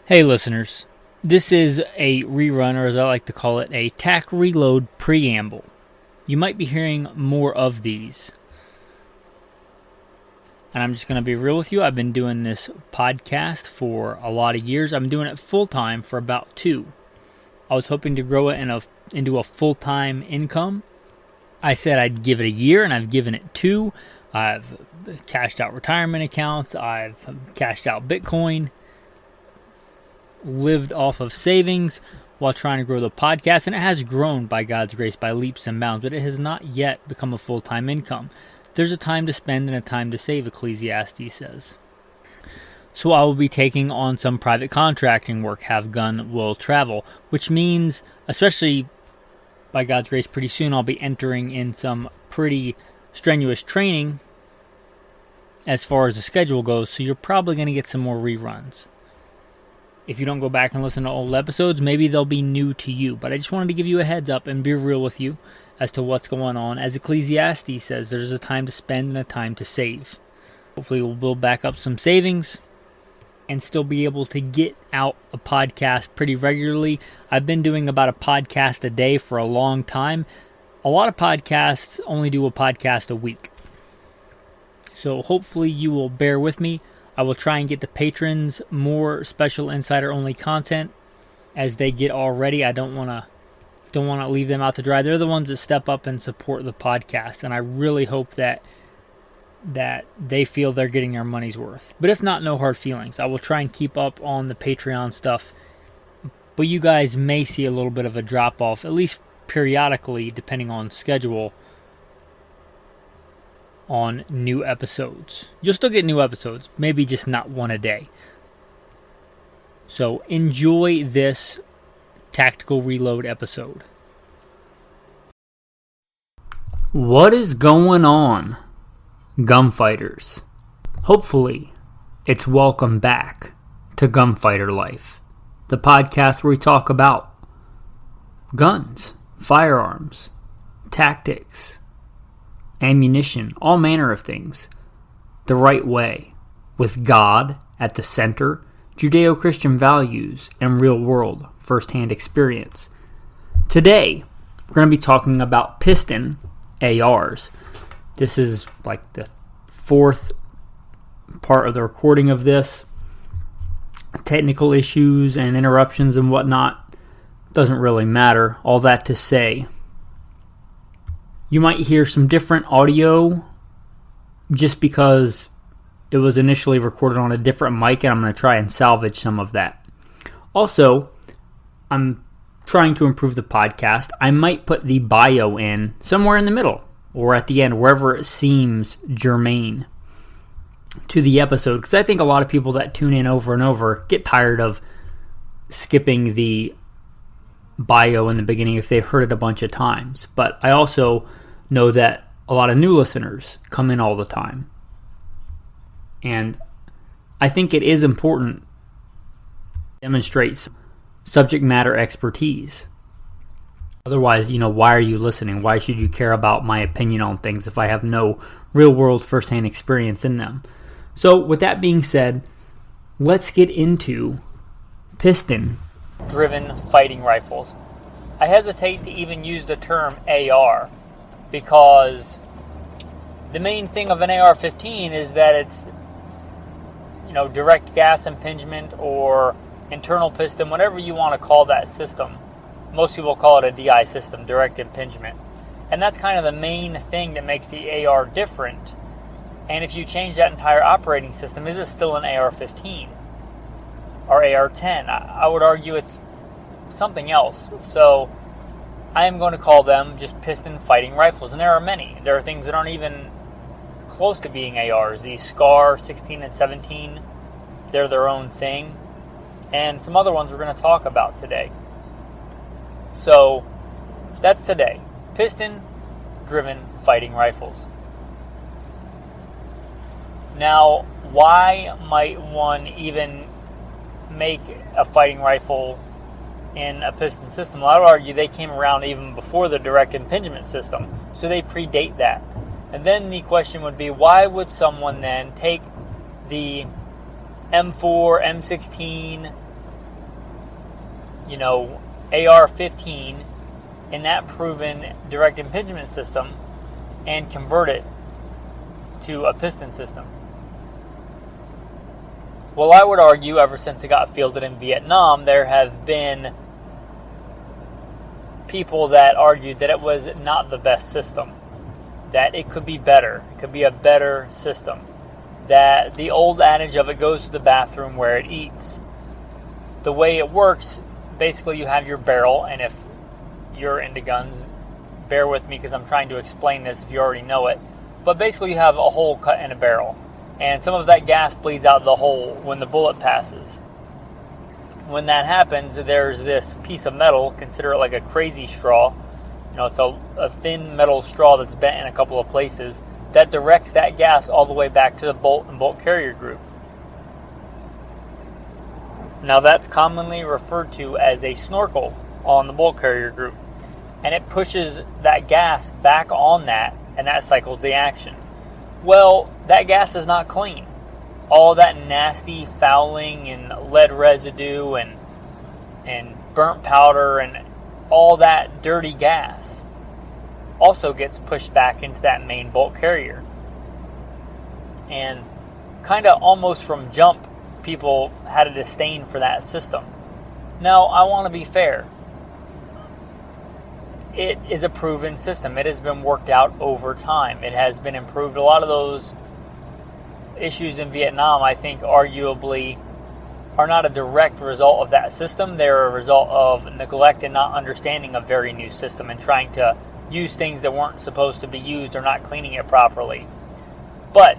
Hey listeners, this is a rerun, or as I like to call it, a TAC Reload preamble. You might be hearing more of these. And I'm just going to be real with you. I've been doing this podcast for a lot of years. I've been doing it full time for about 2. I was hoping to grow it into a full-time income. I said I'd give it a year, and I've given it 2. I've cashed out retirement accounts. I've cashed out Bitcoin. Lived off of savings while trying to grow the podcast, and it has grown by God's grace by leaps and bounds, but it has not yet become a full-time income. There's a time to spend and a time to save, Ecclesiastes says. So I will be taking on some private contracting work, have gun, will travel, which means, especially by God's grace, pretty soon I'll be entering in some pretty strenuous training as far as the schedule goes, so you're probably going to get some more reruns. If you don't go back and listen to old episodes, maybe they'll be new to you. But I just wanted to give you a heads up and be real with you as to what's going on. As Ecclesiastes says, there's a time to spend and a time to save. Hopefully we'll build back up some savings and still be able to get out a podcast pretty regularly. I've been doing about a podcast a day for a long time. A lot of podcasts only do a podcast a week. So hopefully you will bear with me. I will try and get the patrons more special insider-only content as they get already. I don't want to leave them out to dry. They're the ones that step up and support the podcast, and I really hope that they feel they're getting their money's worth. But if not, no hard feelings. I will try and keep up on the Patreon stuff, but you guys may see a little bit of a drop-off, at least periodically, depending on schedule, on new episodes. You'll still get new episodes, maybe just not one a day. So enjoy this Tactical Reload episode. What is going on, gunfighters? Hopefully, it's welcome back to Gunfighter Life, the podcast where we talk about guns, firearms, tactics, ammunition, all manner of things, the right way, with God at the center, Judeo-Christian values, and real-world first-hand experience. Today, we're going to be talking about piston A.R.s. This is like the 4th part of the recording of this. Technical issues and interruptions and whatnot doesn't really matter. All that to say, you might hear some different audio just because it was initially recorded on a different mic, and I'm going to try and salvage some of that. Also, I'm trying to improve the podcast. I might put the bio in somewhere in the middle or at the end, wherever it seems germane to the episode, because I think a lot of people that tune in over and over get tired of skipping the bio in the beginning if they've heard it a bunch of times. But I also know that a lot of new listeners come in all the time. And I think it is important to demonstrate subject matter expertise. Otherwise, why are you listening? Why should you care about my opinion on things if I have no real-world first-hand experience in them? So with that being said, let's get into piston-driven fighting rifles. I hesitate to even use the term AR because the main thing of an AR-15 is that it's direct gas impingement or internal piston, whatever you want to call that system. Most people call it a DI system, direct impingement. And that's kind of the main thing that makes the AR different. And if you change that entire operating system, is it still an AR-15 or AR-10? I would argue it's something else. So I am going to call them just piston fighting rifles. And there are many. There are things that aren't even close to being ARs. These SCAR 16 and 17, they're their own thing. And some other ones we're going to talk about today. So that's today. Piston-driven fighting rifles. Now, why might one even make a fighting rifle in a piston system? Well, I would argue they came around even before the direct impingement system, so they predate that. And then the question would be, why would someone then take the M4, M16, AR-15 in that proven direct impingement system and convert it to a piston system? Well, I would argue ever since it got fielded in Vietnam, there have been people that argued that it was not the best system, that it could be better, it could be a better system, that the old adage of it goes to the bathroom where it eats. The way it works, basically you have your barrel, and if you're into guns, bear with me because I'm trying to explain this if you already know it, but basically you have a hole cut in a barrel, and some of that gas bleeds out the hole when the bullet passes. When that happens, there's this piece of metal, consider it like a crazy straw. It's a thin metal straw that's bent in a couple of places that directs that gas all the way back to the bolt and bolt carrier group. Now that's commonly referred to as a snorkel on the bolt carrier group, and it pushes that gas back on that, and that cycles the action. Well, that gas is not clean. All that nasty fouling and lead residue and burnt powder and all that dirty gas also gets pushed back into that main bolt carrier. And kind of almost from jump, people had a disdain for that system. Now, I want to be fair. It is a proven system. It has been worked out over time. It has been improved. A lot of those issues in Vietnam, I think, arguably are not a direct result of that system. They're a result of neglect and not understanding a very new system and trying to use things that weren't supposed to be used or not cleaning it properly. But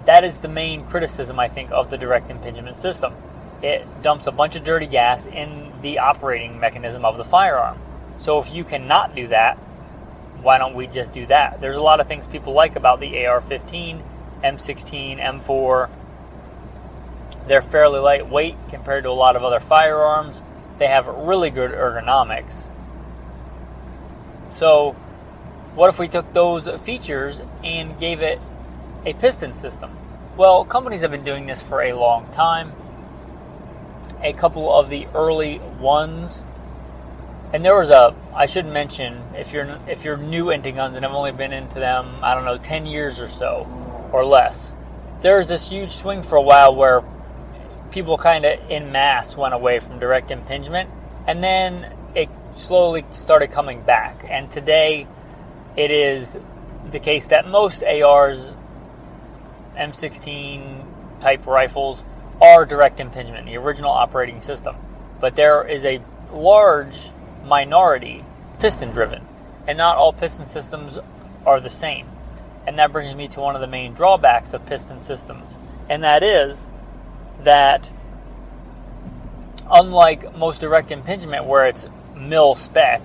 that is the main criticism, I think, of the direct impingement system. It dumps a bunch of dirty gas in the operating mechanism of the firearm. So if you cannot do that, why don't we just do that? There's a lot of things people like about the AR-15, M16, M4. They're fairly lightweight compared to a lot of other firearms. They have really good ergonomics. So what if we took those features and gave it a piston system? Well, companies have been doing this for a long time. A couple of the early ones, and there was I should mention, if you're new into guns and have only been into them, 10 years or so, or less, there was this huge swing for a while where people kind of en masse went away from direct impingement, and then it slowly started coming back. And today, it is the case that most A.R.s, M16 type rifles are direct impingement, the original operating system. But there is a large minority piston driven, and not all piston systems are the same. And that brings me to one of the main drawbacks of piston systems, and that is that unlike most direct impingement where it's mil spec,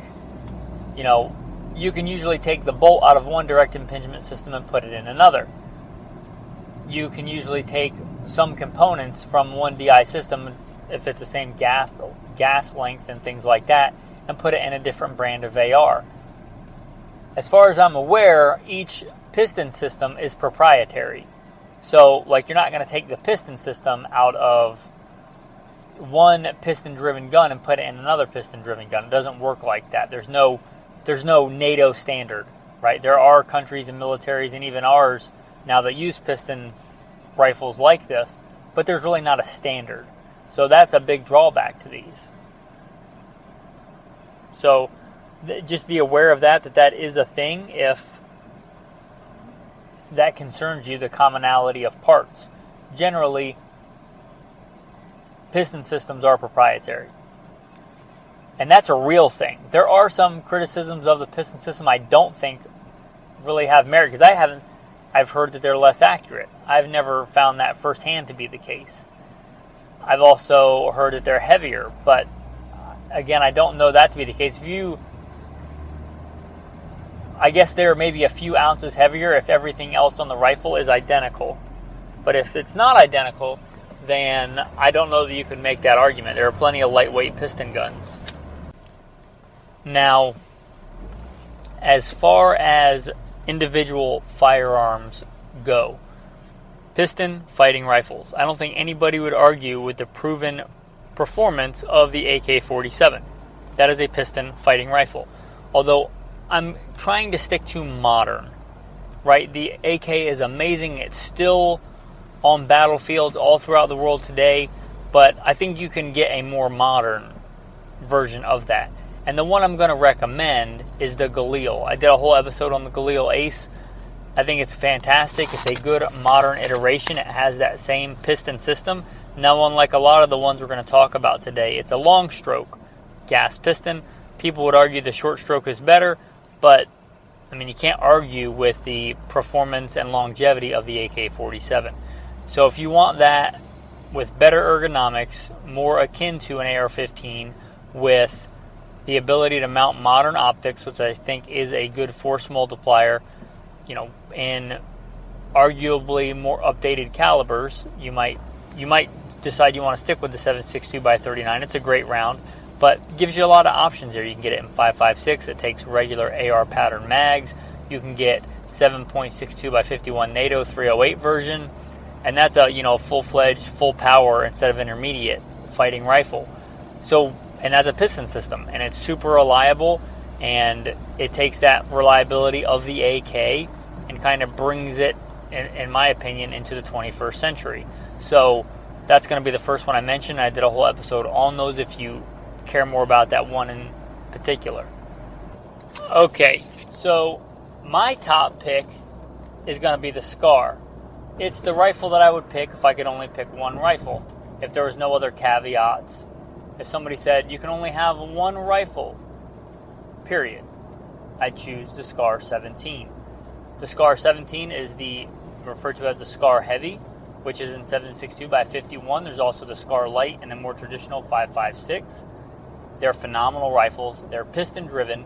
you can usually take the bolt out of one direct impingement system and put it in another. You can usually take some components from one DI system, if it's the same gas length and things like that, and put it in a different brand of AR. As far as I'm aware, each piston system is proprietary. So, you're not going to take the piston system out of one piston-driven gun and put it in another piston-driven gun. It doesn't work like that. There's no NATO standard, right? There are countries and militaries and even ours now that use piston rifles like this, but there's really not a standard. So that's a big drawback to these. So just be aware of that is a thing if that concerns you, the commonality of parts. Generally, piston systems are proprietary. And that's a real thing. There are some criticisms of the piston system I don't think really have merit, because I've heard that they're less accurate. I've never found that firsthand to be the case. I've also heard that they're heavier, but again, I don't know that to be the case. I guess they're maybe a few ounces heavier if everything else on the rifle is identical. But if it's not identical, then I don't know that you could make that argument. There are plenty of lightweight piston guns. Now, as far as individual firearms go, piston fighting rifles, I don't think anybody would argue with the proven performance of the AK-47. That is a piston fighting rifle. Although I'm trying to stick to modern, right? The AK is amazing. It's still on battlefields all throughout the world today, but I think you can get a more modern version of that. And the one I'm going to recommend is the Galil. I did a whole episode on the Galil Ace. I think it's fantastic. It's a good modern iteration. It has that same piston system. Now, unlike a lot of the ones we're going to talk about today, it's a long stroke gas piston. People would argue the short stroke is better, but I mean, you can't argue with the performance and longevity of the AK-47. So if you want that with better ergonomics, more akin to an AR-15, with the ability to mount modern optics, which I think is a good force multiplier, in arguably more updated calibers, you might decide you want to stick with the 7.62x39. It's a great round, but gives you a lot of options there. You can get it in 5.56. It takes regular AR pattern mags. You can get 7.62x51 NATO 308 version, and that's a full-fledged, full power instead of intermediate fighting rifle. So, and has a piston system, and it's super reliable, and it takes that reliability of the AK and kind of brings it, in my opinion, into the 21st century. So that's going to be the first one I mentioned. I did a whole episode on those if you care more about that one in particular. Okay, so my top pick is going to be the SCAR. It's the rifle that I would pick if I could only pick one rifle, if there was no other caveats. If somebody said you can only have one rifle, period, I'd choose the SCAR 17. The SCAR 17 is referred to as the SCAR Heavy, which is in 7.62x51. There's also the SCAR Light and the more traditional 5.56. They're phenomenal rifles. They're piston driven.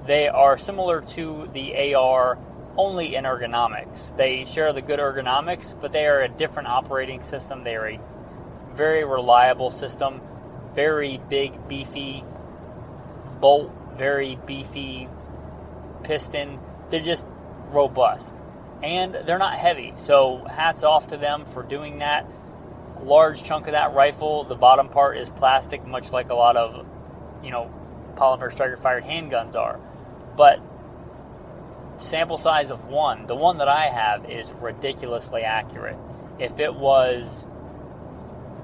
They are similar to the AR only in ergonomics. They share the good ergonomics, but they are a different operating system. They are a very reliable system. Very big, beefy bolt, very beefy piston. They're just robust. And they're not heavy, so hats off to them for doing that. A large chunk of that rifle, the bottom part is plastic, much like a lot of, polymer striker-fired handguns are. But sample size of one, the one that I have is ridiculously accurate. If it was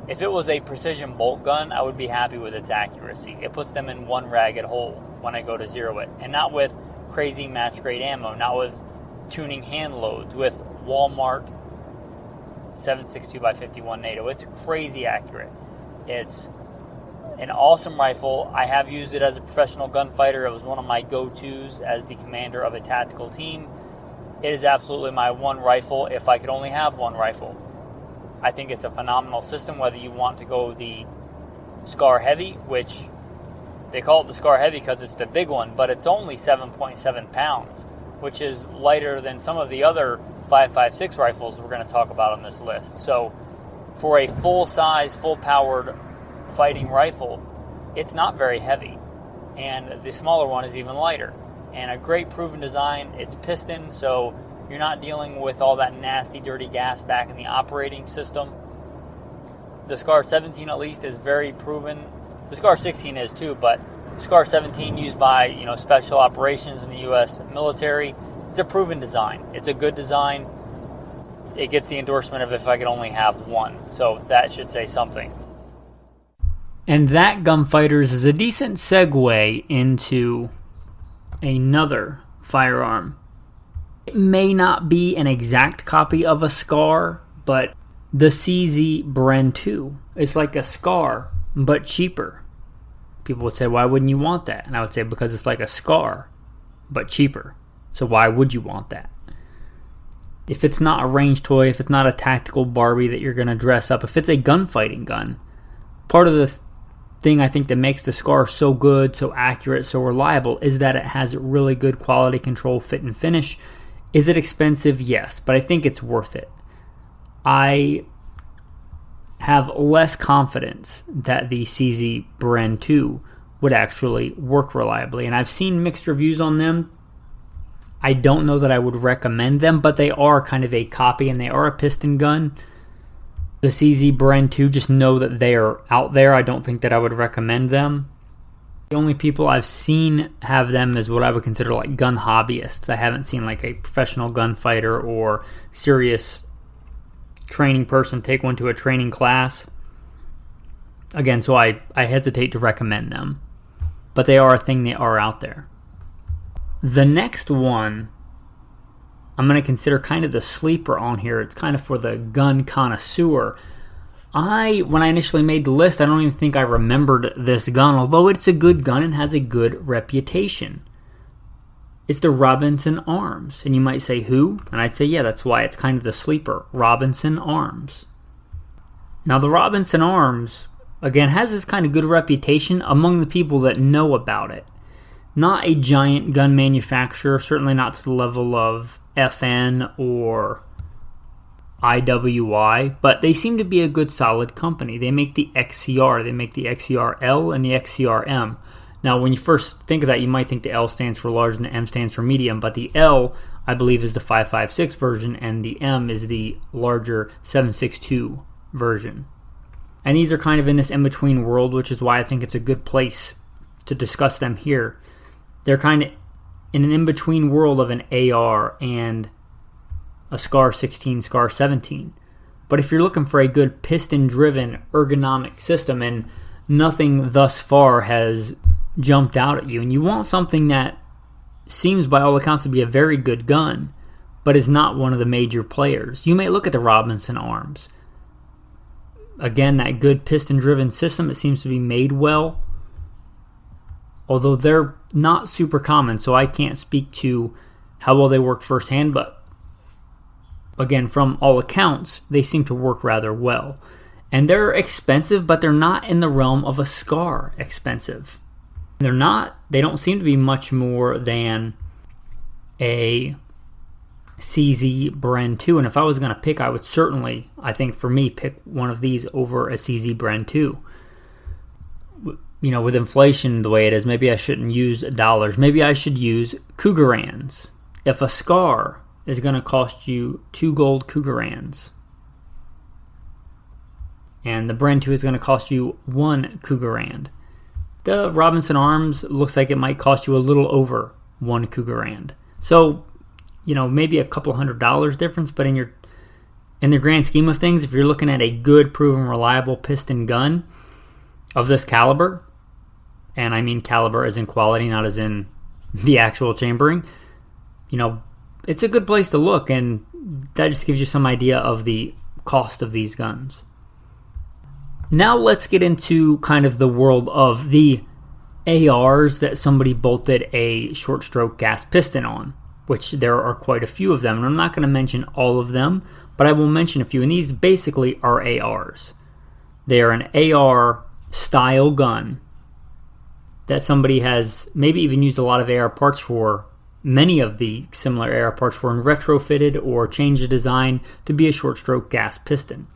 a precision bolt gun, I would be happy with its accuracy. It puts them in one ragged hole when I go to zero it. And not with crazy match-grade ammo, not with tuning hand loads, with Walmart 7.62x51 NATO. It's crazy accurate. It's an awesome rifle. I have used it as a professional gunfighter. It was one of my go-tos as the commander of a tactical team. It is absolutely my one rifle if I could only have one rifle. I think it's a phenomenal system, whether you want to go the SCAR Heavy, which they call it the SCAR Heavy because it's the big one, but it's only 7.7 pounds, which is lighter than some of the other 5.56 rifles we're going to talk about on this list. So for a full-size, full-powered fighting rifle, it's not very heavy. And the smaller one is even lighter. And a great proven design. It's piston, so you're not dealing with all that nasty, dirty gas back in the operating system. The SCAR 17, at least, is very proven. The SCAR 16 is too, but SCAR 17 used by special operations in the U.S. military. It's a proven design. It's a good design. It gets the endorsement of if I could only have one. So that should say something. And that, Gunfighters, is a decent segue into another firearm. It may not be an exact copy of a SCAR, but the CZ Bren 2. It's like a SCAR, but cheaper. People would say, why wouldn't you want that? And I would say, because it's like a SCAR, but cheaper. So why would you want that? If it's not a range toy, if it's not a tactical Barbie that you're going to dress up, if it's a gunfighting gun, part of the thing I think that makes the SCAR so good, so accurate, so reliable is that it has really good quality control, fit, and finish. Is it expensive? Yes, but I think it's worth it. I have less confidence that the CZ Bren 2 would actually work reliably, and I've seen mixed reviews on them. I don't know that I would recommend them, but they are kind of a copy, and they are a piston gun. The CZ Bren 2, just know that they are out there. I don't think that I would recommend them. The only people I've seen have them is what I would consider like gun hobbyists. I haven't seen like a professional gunfighter or serious training person take one to a training class. Again, so I hesitate to recommend them. But they are a thing, they are out there. The next one I'm going to consider kind of the sleeper on here. It's kind of for the gun connoisseur. When I initially made the list, I don't even think I remembered this gun, although it's a good gun and has a good reputation. It's the Robinson A.R.s. And you might say, who? And I'd say, yeah, that's why it's kind of the sleeper. Robinson A.R.s. Now, the Robinson A.R.s, again, has this kind of good reputation among the people that know about it. Not a giant gun manufacturer, certainly not to the level of FN or IWI, but they seem to be a good solid company. They make the XCR, they make the XCR-L and the XCR-M. Now, when you first think of that, you might think the L stands for large and the M stands for medium, but the L, I believe, is the 5.56 version, and the M is the larger 7.62 version. And these are kind of in this in-between world, which is why I think it's a good place to discuss them here. They're kind of in an in-between world of an AR and a SCAR 16, SCAR 17. But if you're looking for a good piston-driven ergonomic system, and nothing thus far has jumped out at you, and you want something that seems by all accounts to be a very good gun, but is not one of the major players, you may look at the Robinson A.R.s. Again, that good piston-driven system, it seems to be made well, although they're not super common, so I can't speak to how well they work firsthand, but again, from all accounts, they seem to work rather well. And they're expensive, but they're not in the realm of a SCAR expensive. They don't seem to be much more than a CZ Bren 2, and if I was going to pick, I would certainly, I think for me, pick one of these over a CZ Bren 2. You know, with inflation the way it is, maybe I shouldn't use dollars. Maybe I should use Cougarans. If a SCAR is going to cost you 2 gold Cougarans, and the Bren 2 is going to cost you 1 Cougarand, the Robinson A.R.s looks like it might cost you a little over 1 Cougarand. So, you know, maybe a couple $100 difference, but in the grand scheme of things, if you're looking at a good, proven, reliable piston gun of this caliber, and I mean caliber as in quality, not as in the actual chambering, you know, it's a good place to look, and that just gives you some idea of the cost of these guns. Now let's get into kind of the world of the A.R.s that somebody bolted a short stroke gas piston on, which there are quite a few of them, and I'm not going to mention all of them, but I will mention a few, and these basically are A.R.s. They are an A.R. style gun that somebody has maybe even used a lot of A.R. parts for, many of the similar A.R. parts for, and retrofitted or changed the design to be a short stroke gas piston.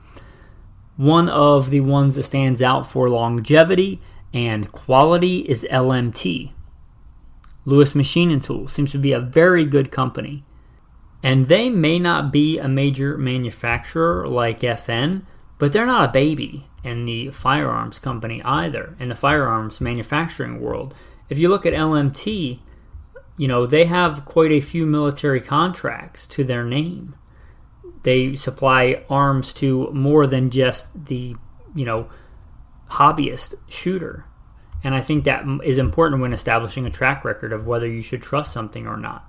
One of the ones that stands out for longevity and quality is LMT. Lewis Machine & Tools seems to be a very good company. And they may not be a major manufacturer like FN, but they're not a baby in the firearms company either, in the firearms manufacturing world. If you look at LMT, you know, they have quite a few military contracts to their name. They supply arms to more than just the, you know, hobbyist shooter. And I think that is important when establishing a track record of whether you should trust something or not.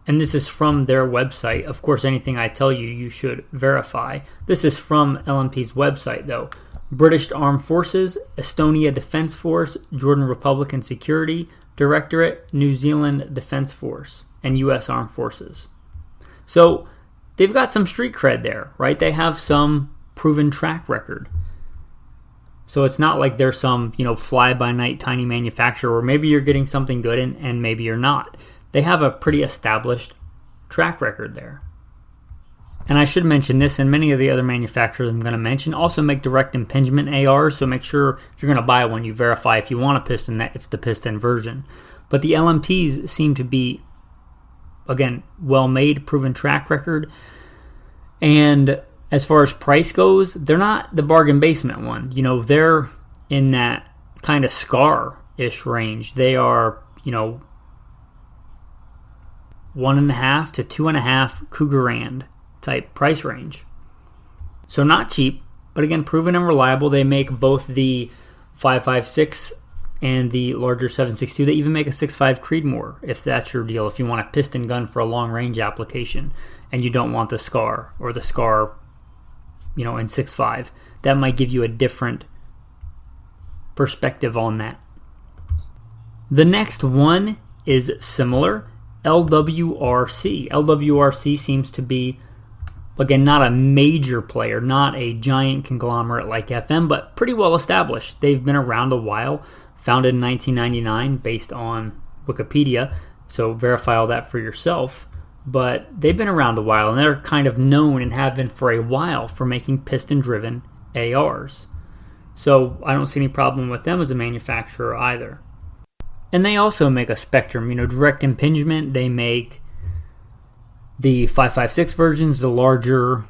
And this is from their website. Of course, anything I tell you, you should verify. This is from LMP's website, though. British Armed Forces, Estonia Defence Force, Jordan Republican Security Directorate, New Zealand Defence Force, and U.S. Armed Forces. So they've got some street cred there, right? They have some proven track record. So it's not like they're some, you know, fly-by-night tiny manufacturer where maybe you're getting something good and maybe you're not. They have a pretty established track record there. And I should mention this, and many of the other manufacturers I'm going to mention also make direct impingement ARs, so make sure if you're going to buy one, you verify if you want a piston that it's the piston version. But the LMTs seem to be, again, well-made, proven track record. And As far as price goes, they're not the bargain basement one. They're in that kind of Scar-ish range. They are, 1.5 to 2.5 Cougarand type price range. So not cheap, but again, proven and reliable. They make both the 5.56 and the larger 7.62. They even make a 6.5 Creedmoor, if that's your deal. If you want a piston gun for a long range application and you don't want the Scar or the Scar, in 6.5, that might give you a different perspective on that. The next one is similar, LWRC. LWRC seems to be, again, not a major player, not a giant conglomerate like FM, but pretty well established. They've been around a while, founded in 1999 based on Wikipedia, so verify all that for yourself. But they've been around a while, and they're kind of known and have been for a while for making piston-driven A.R.s. So I don't see any problem with them as a manufacturer either. And they also make a spectrum, direct impingement. They make the 5.56 versions, the larger,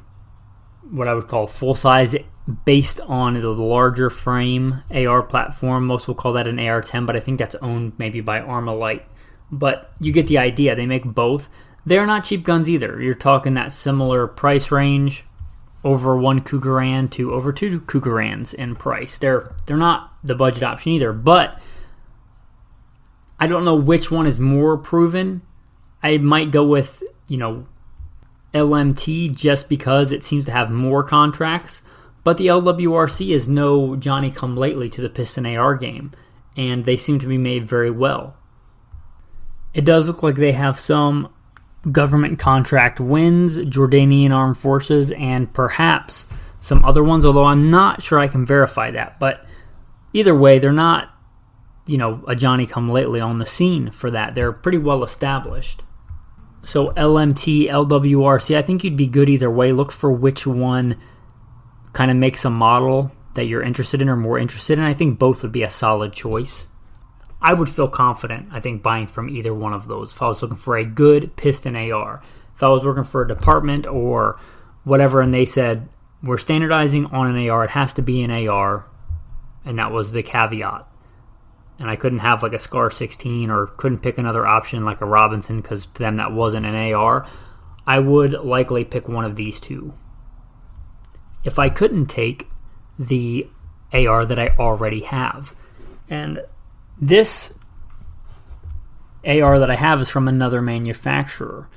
what I would call full size, based on the larger frame AR platform. Most will call that an AR-10, but I think that's owned maybe by Armalite. But you get the idea. They make both. They're not cheap guns either. You're talking that similar price range, over 1 Cougarand to over 2 Cougarands in price. They're not the budget option either, but I don't know which one is more proven. I might go with, LMT just because it seems to have more contracts, but the LWRC is no Johnny-come-lately to the piston AR game, and they seem to be made very well. It does look like they have some government contract wins, Jordanian Armed Forces, and perhaps some other ones, although I'm not sure I can verify that. But either way, they're not, a Johnny-come-lately on the scene for that. They're pretty well established. So LMT, LWRC, I think you'd be good either way. Look for which one kind of makes a model that you're interested in or more interested in. I think both would be a solid choice. I would feel confident, I think, buying from either one of those if I was looking for a good piston AR. If I was working for a department or whatever and they said, we're standardizing on an AR, it has to be an AR, and that was the caveat. And I couldn't have like a Scar 16 or couldn't pick another option like a Robinson because to them that wasn't an AR, I would likely pick one of these two. If I couldn't take the AR that I already have. And this AR that I have is from another manufacturer,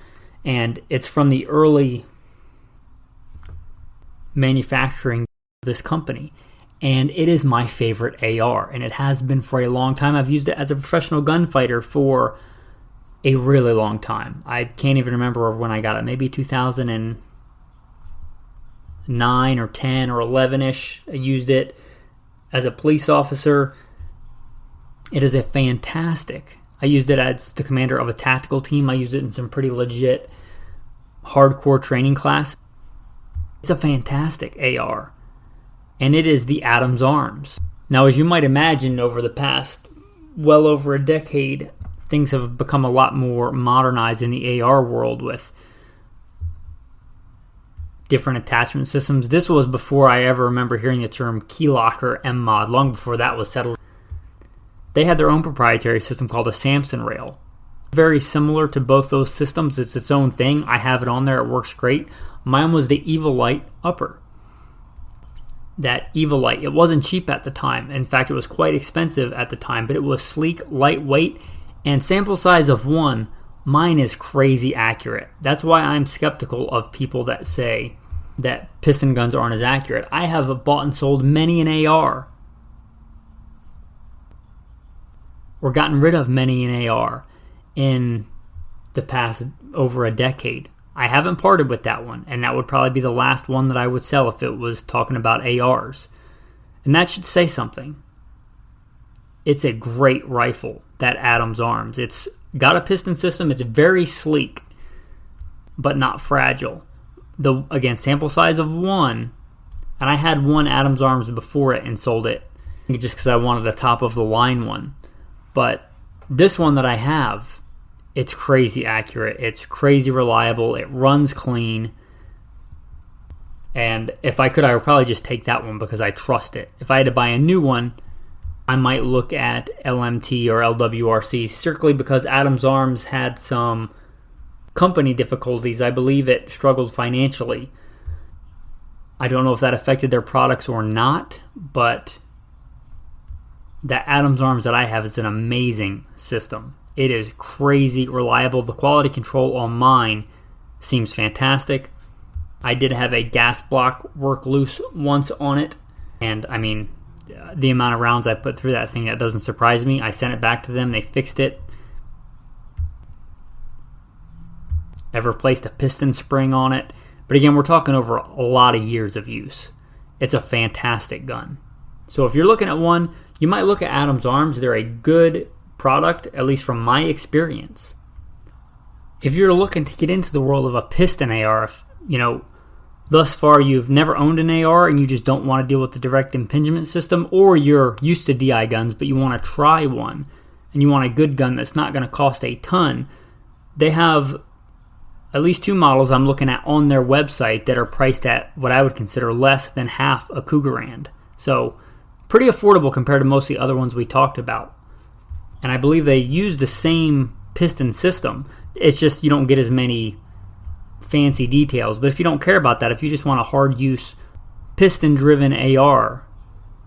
and it's from the early manufacturing of this company, and it is my favorite AR, and it has been for a long time. I've used it as a professional gunfighter for a really long time. I can't even remember when I got it, maybe 2009 or 10 or 11-ish. I used it as a police officer. It is a fantastic. I used it as the commander of a tactical team. I used it in some pretty legit hardcore training class. It's a fantastic AR. And it is the A.R.s. Now, as you might imagine, over the past well over a decade, things have become a lot more modernized in the AR world with different attachment systems. This was before I ever remember hearing the term keylock or M-mod, long before that was settled. They had their own proprietary system called a Samson rail. Very similar to both those systems. It's its own thing. I have it on there. It works great. Mine was the Evil Light upper. That Evil Light. It wasn't cheap at the time. In fact, it was quite expensive at the time, but it was sleek, lightweight, and sample size of 1. Mine is crazy accurate. That's why I'm skeptical of people that say that piston guns aren't as accurate. I have bought and sold many an AR, or gotten rid of many an AR in the past over a decade. I haven't parted with that one, and that would probably be the last one that I would sell if it was talking about A.R.s. And that should say something. It's a great rifle, that A.R.s. It's got a piston system. It's very sleek, but not fragile. Again, sample size of 1, and I had one A.R.s before it and sold it just because I wanted a top of the line one. But this one that I have, it's crazy accurate. It's crazy reliable. It runs clean. And if I could, I would probably just take that one because I trust it. If I had to buy a new one, I might look at LMT or LWRC strictly because A.R.s had some company difficulties. I believe it struggled financially. I don't know if that affected their products or not, but the A.R.s that I have is an amazing system. It is crazy reliable. The quality control on mine seems fantastic. I did have a gas block work loose once on it, and I mean, the amount of rounds I put through that thing, that doesn't surprise me. I sent it back to them. They fixed it. I've replaced a piston spring on it. But again, we're talking over a lot of years of use. It's a fantastic gun. So if you're looking at one, you might look at A.R.s. They're a good product, at least from my experience. If you're looking to get into the world of a piston AR, thus far you've never owned an AR and you just don't want to deal with the direct impingement system, or you're used to DI guns but you want to try one and you want a good gun that's not going to cost a ton, they have at least two models I'm looking at on their website that are priced at what I would consider less than half a Cougarand. So pretty affordable compared to most of the other ones we talked about. And I believe they use the same piston system. It's just you don't get as many fancy details. But if you don't care about that, if you just want a hard use piston driven AR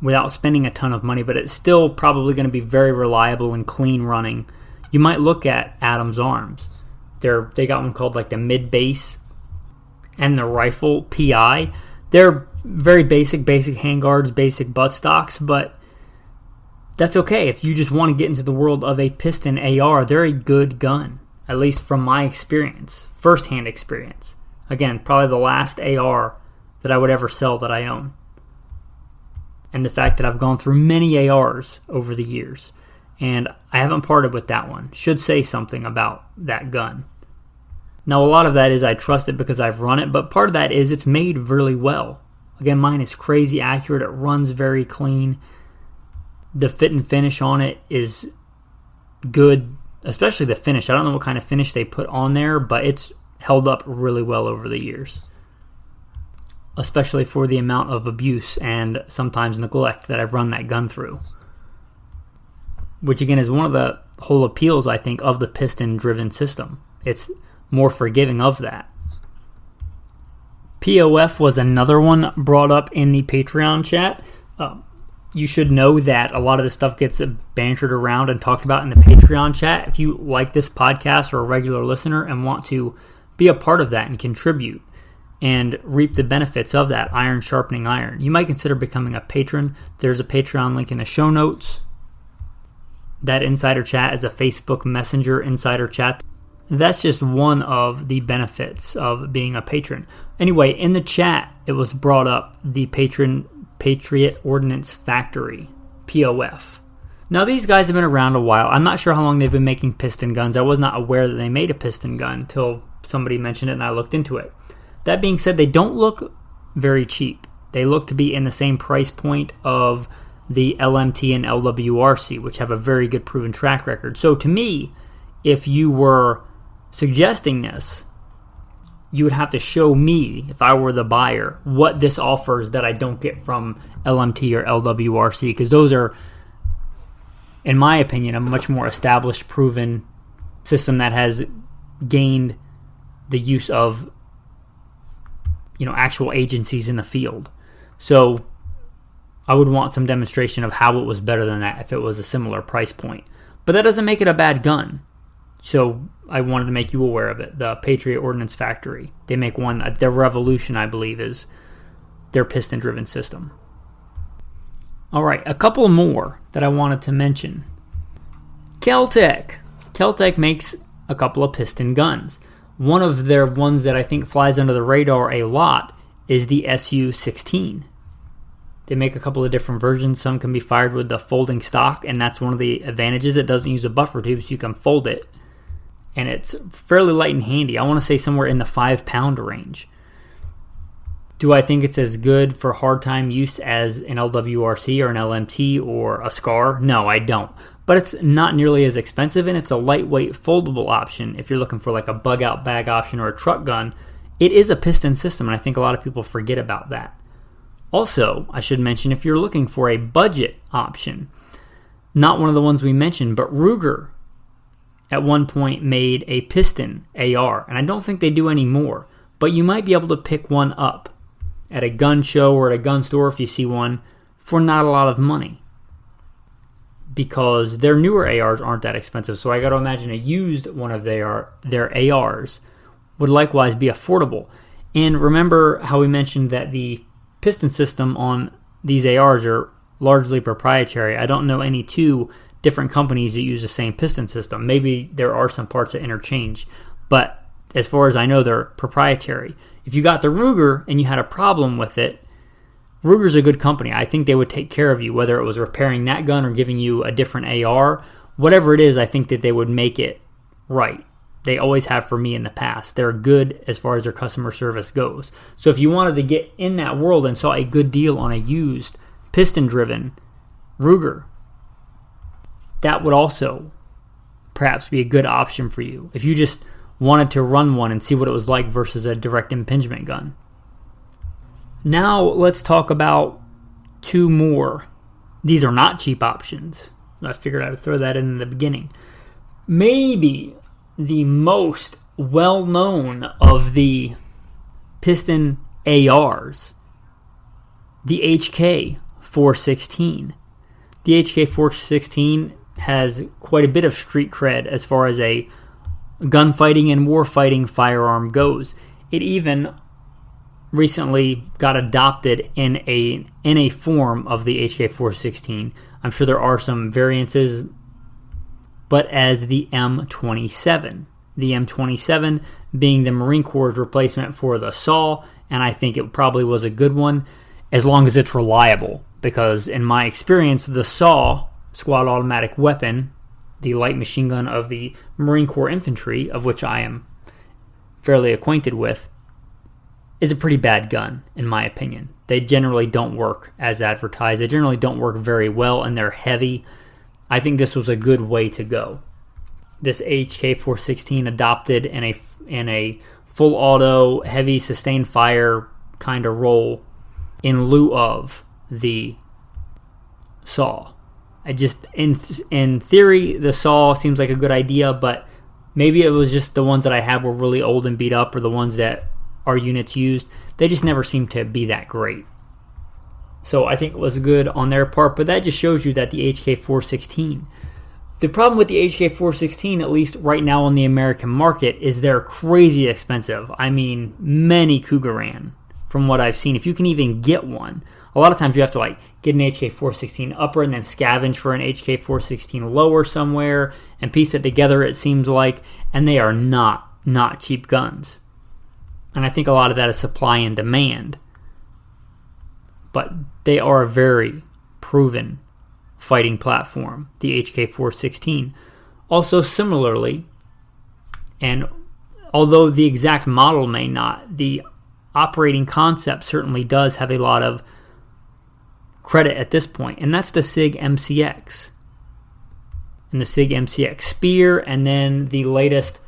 without spending a ton of money, but it's still probably going to be very reliable and clean running, you might look at A.R.s. They got one called like the mid base and the rifle PI. They're very basic handguards, basic buttstocks, but that's okay. If you just want to get into the world of a piston AR, they're a good gun, at least from my experience, first-hand experience. Again, probably the last AR that I would ever sell that I own. And the fact that I've gone through many ARs over the years, and I haven't parted with that one, should say something about that gun. Now, a lot of that is I trust it because I've run it, but part of that is it's made really well. Again, mine is crazy accurate. It runs very clean. The fit and finish on it is good, especially the finish. I don't know what kind of finish they put on there, but it's held up really well over the years, especially for the amount of abuse and sometimes neglect that I've run that gun through, which again is one of the whole appeals, I think, of the piston-driven system. It's more forgiving of that. POF was another one brought up in the Patreon chat. You should know that a lot of this stuff gets bantered around and talked about in the Patreon chat. If you like this podcast or a regular listener and want to be a part of that and contribute and reap the benefits of that, iron sharpening iron, you might consider becoming a patron. There's a Patreon link in the show notes. That insider chat is a Facebook Messenger insider chat. That's just one of the benefits of being a patron. Anyway, in the chat, it was brought up the Patriot Ordnance Factory, POF. Now, these guys have been around a while. I'm not sure how long they've been making piston guns. I was not aware that they made a piston gun until somebody mentioned it and I looked into it. That being said, they don't look very cheap. They look to be in the same price point of the LMT and LWRC, which have a very good proven track record. So to me, if you were suggesting this, you would have to show me, if I were the buyer, what this offers that I don't get from LMT or LWRC, because those are, in my opinion, a much more established, proven system that has gained the use of, actual agencies in the field. So I would want some demonstration of how it was better than that if it was a similar price point. But that doesn't make it a bad gun. So I wanted to make you aware of it. The Patriot Ordnance Factory. They make one. Their Revolution, I believe, is their piston-driven system. All right, a couple more that I wanted to mention. Keltec. Keltec makes a couple of piston guns. One of their ones that I think flies under the radar a lot is the SU-16. They make a couple of different versions. Some can be fired with the folding stock, and that's one of the advantages. It doesn't use a buffer tube, so you can fold it. And it's fairly light and handy. I want to say somewhere in the 5-pound range. Do I think it's as good for hard time use as an LWRC or an LMT or a SCAR? No, I don't. But it's not nearly as expensive, and it's a lightweight foldable option. If you're looking for like a bug-out bag option or a truck gun, it is a piston system, and I think a lot of people forget about that. Also, I should mention, if you're looking for a budget option, not one of the ones we mentioned, but Ruger at one point made a piston AR, and I don't think they do anymore, but you might be able to pick one up at a gun show or at a gun store if you see one for not a lot of money, because their newer ARs aren't that expensive. So I got to imagine a used one of their ARs would likewise be affordable. And remember how we mentioned that the piston system on these ARs are largely proprietary. I don't know any two different companies that use the same piston system. Maybe there are some parts that interchange, but as far as I know, they're proprietary. If you got the Ruger and you had a problem with it, Ruger's a good company. I think they would take care of you, whether it was repairing that gun or giving you a different AR. Whatever it is, I think that they would make it right. They always have for me in the past. They're good as far as their customer service goes. So if you wanted to get in that world and saw a good deal on a used piston-driven Ruger, that would also perhaps be a good option for you if you just wanted to run one and see what it was like versus a direct impingement gun. Now let's talk about two more. These are not cheap options. I figured I would throw that in the beginning. Maybe the most well-known of the piston ARs, the HK 416. The HK 416 has quite a bit of street cred as far as a gunfighting and warfighting firearm goes. It even recently got adopted in a form of the HK 416. I'm sure there are some variances, but as the M27. The M27 being the Marine Corps' replacement for the SAW, and I think it probably was a good one as long as it's reliable, because in my experience, the SAW, squad automatic weapon, the light machine gun of the Marine Corps Infantry, of which I am fairly acquainted with, is a pretty bad gun, in my opinion. They generally don't work as advertised. They generally don't work very well, and they're heavy. I think this was a good way to go. This HK416 adopted in a full auto, heavy sustained fire kind of role in lieu of the SAW. In theory, the SAW seems like a good idea, but maybe it was just the ones that I had were really old and beat up, or the ones that our units used. They just never seemed to be that great. So I think it was good on their part, but that just shows you that the HK416. The problem with the HK416, at least right now on the American market, is they're crazy expensive. I mean, many Cougaran, from what I've seen. If you can even get one, a lot of times you have to get an HK416 upper and then scavenge for an HK416 lower somewhere and piece it together, it seems like, and they are not cheap guns. And I think a lot of that is supply and demand. But they are a very proven fighting platform, the HK416. Also similarly, and although the exact model may not, the operating concept certainly does have a lot of credit at this point, and that's the SIG MCX. And the SIG MCX Spear, and then the latest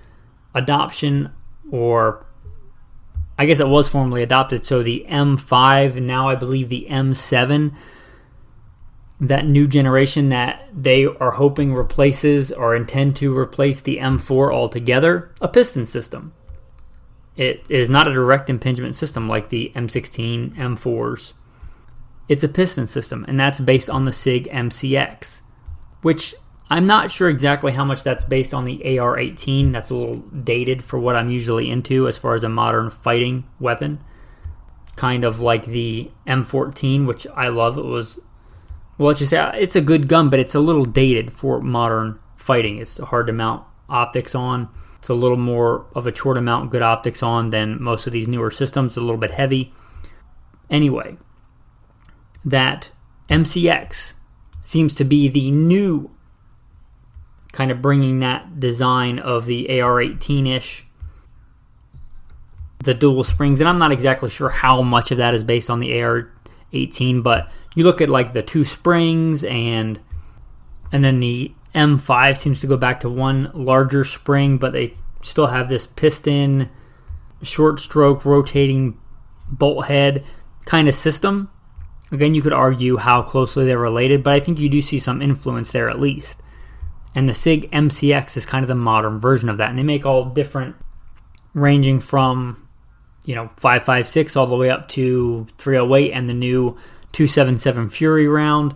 adoption, or I guess it was formerly adopted, so the M5, and now I believe the M7, that new generation that they are hoping replaces or intend to replace the M4 altogether, a piston system. It is not a direct impingement system like the M16, M4s. It's a piston system, and that's based on the SIG MCX, which I'm not sure exactly how much that's based on the AR-18. That's a little dated for what I'm usually into as far as a modern fighting weapon. Kind of like the M14, which I love. It was, well, let's just say it's a good gun, but it's a little dated for modern fighting. It's hard to mount optics on. It's a little more of a chore to mount good optics on than most of these newer systems. It's a little bit heavy. Anyway, that MCX seems to be the new kind of bringing that design of the AR-18-ish, the dual springs, and I'm not exactly sure how much of that is based on the AR-18, but you look at the two springs, and then the M5 seems to go back to one larger spring, but they still have this piston short stroke, rotating bolt head kind of system. Again, you could argue how closely they're related, but I think you do see some influence there at least. And the SIG MCX is kind of the modern version of that. And they make all different, ranging from 5.56 all the way up to 308 and the new 277 Fury round,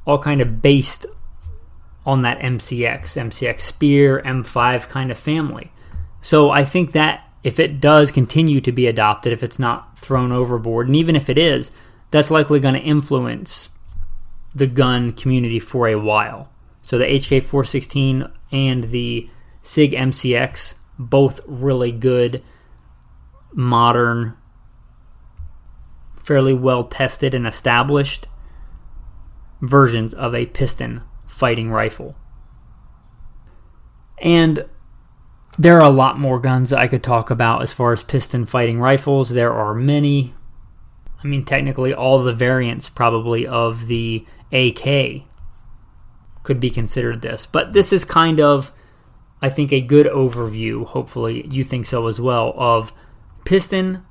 all kind of based on that MCX Spear, M5 kind of family. So I think that if it does continue to be adopted, if it's not thrown overboard, and even if it is, that's likely going to influence the gun community for a while. So the HK416 and the SIG MCX, both really good, modern, fairly well tested and established versions of a piston fighting rifle. And there are a lot more guns that I could talk about as far as piston fighting rifles. There are many. I mean, technically all the variants probably of the AK could be considered this. But this is kind of, I think, a good overview, hopefully you think so as well, of piston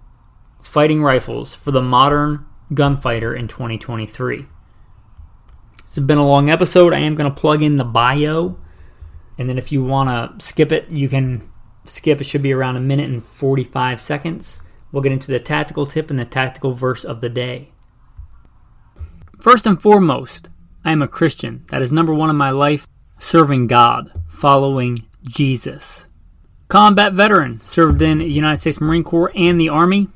fighting rifles for the modern gunfighter in 2023. It's been a long episode. I am going to plug in the bio, and then if you want to skip it, you can skip. It should be around 1 minute and 45 seconds. We'll get into the tactical tip and the tactical verse of the day. First and foremost, I am a Christian. That is number one in my life, serving God, following Jesus. Combat veteran, served in the United States Marine Corps and the Army.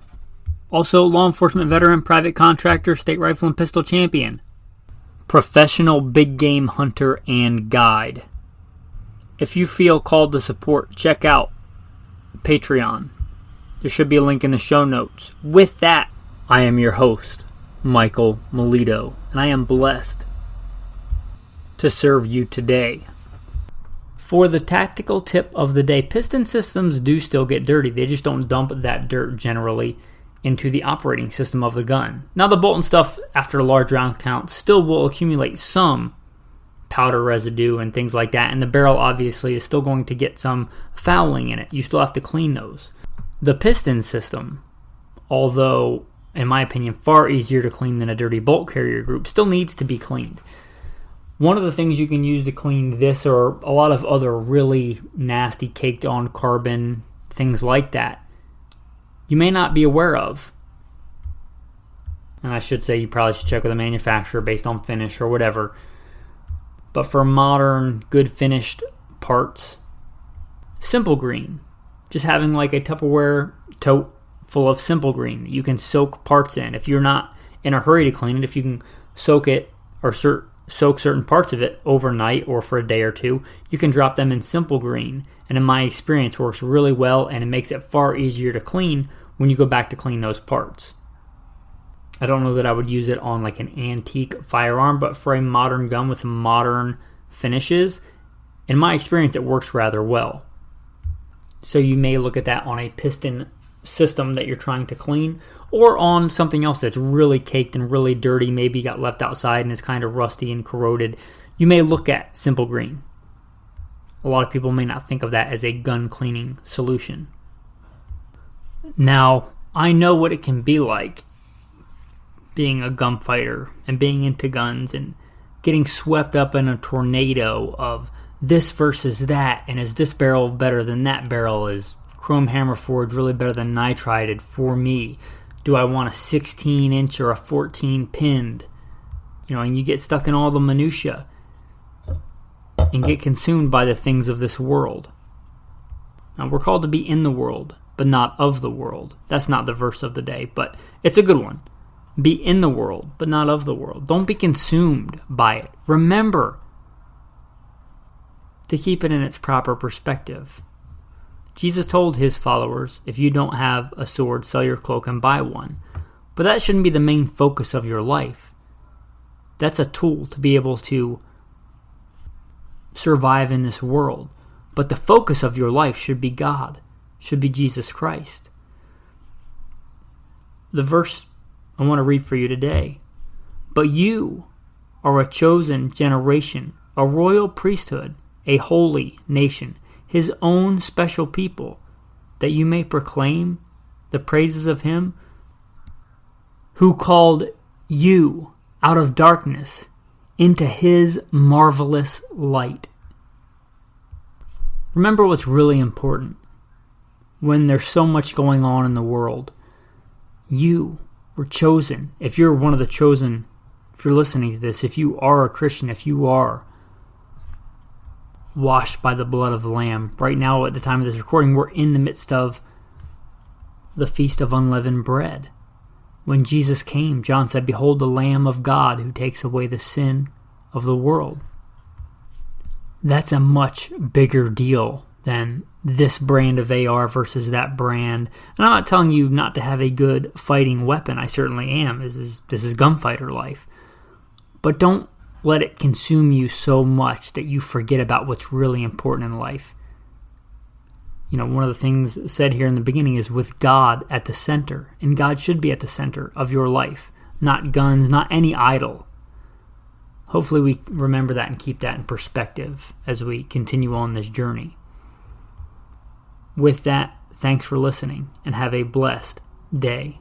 Also law enforcement veteran, private contractor, state rifle and pistol champion. Professional big game hunter and guide. If you feel called to support, check out Patreon. There should be a link in the show notes. With that, I am your host, Michael Melito, and I am blessed to serve you today. For the tactical tip of the day, piston systems do still get dirty. They just don't dump that dirt generally into the operating system of the gun. Now the bolt and stuff after a large round count still will accumulate some powder residue and things like that, and the barrel obviously is still going to get some fouling in it. You still have to clean those. The piston system, although in my opinion far easier to clean than a dirty bolt carrier group, still needs to be cleaned. One of the things you can use to clean this, or a lot of other really nasty caked on carbon things like that, you may not be aware of. And I should say you probably should check with a manufacturer based on finish or whatever. But for modern, good finished parts, Simple Green. Just having like a Tupperware tote full of Simple Green you can soak parts in. If you're not in a hurry to clean it, if you can soak it or soak certain parts of it overnight or for a day or two, you can drop them in Simple Green. And in my experience, works really well, and it makes it far easier to clean when you go back to clean those parts. I don't know that I would use it on like an antique firearm, but for a modern gun with modern finishes, in my experience, it works rather well. So you may look at that on a piston system that you're trying to clean, or on something else that's really caked and really dirty, maybe got left outside and is kind of rusty and corroded. You may look at Simple Green. A lot of people may not think of that as a gun cleaning solution. Now, I know what it can be like being a gunfighter and being into guns and getting swept up in a tornado of this versus that, and is this barrel better than that barrel? Is chrome hammer forged really better than nitrided for me? Do I want a 16-inch or a 14 pinned? And you get stuck in all the minutia and get consumed by the things of this world. Now, we're called to be in the world, but not of the world. That's not the verse of the day, but it's a good one. Be in the world, but not of the world. Don't be consumed by it. Remember to keep it in its proper perspective. Jesus told his followers, if you don't have a sword, sell your cloak and buy one. But that shouldn't be the main focus of your life. That's a tool to be able to survive in this world. But the focus of your life should be God, should be Jesus Christ. The verse I want to read for you today. But you are a chosen generation, a royal priesthood, a holy nation, his own special people, that you may proclaim the praises of him who called you out of darkness into his marvelous light. Remember what's really important when there's so much going on in the world. You were chosen. If you're one of the chosen, if you're listening to this, if you are a Christian, if you are washed by the blood of the Lamb, right now at the time of this recording, we're in the midst of the Feast of Unleavened Bread. When Jesus came, John said, "Behold the Lamb of God who takes away the sin of the world." That's a much bigger deal than this brand of AR versus that brand. And I'm not telling you not to have a good fighting weapon. I certainly am. This is gunfighter life. But don't let it consume you so much that you forget about what's really important in life. One of the things said here in the beginning is with God at the center. And God should be at the center of your life. Not guns, not any idol. Hopefully we remember that and keep that in perspective as we continue on this journey. With that, thanks for listening and have a blessed day.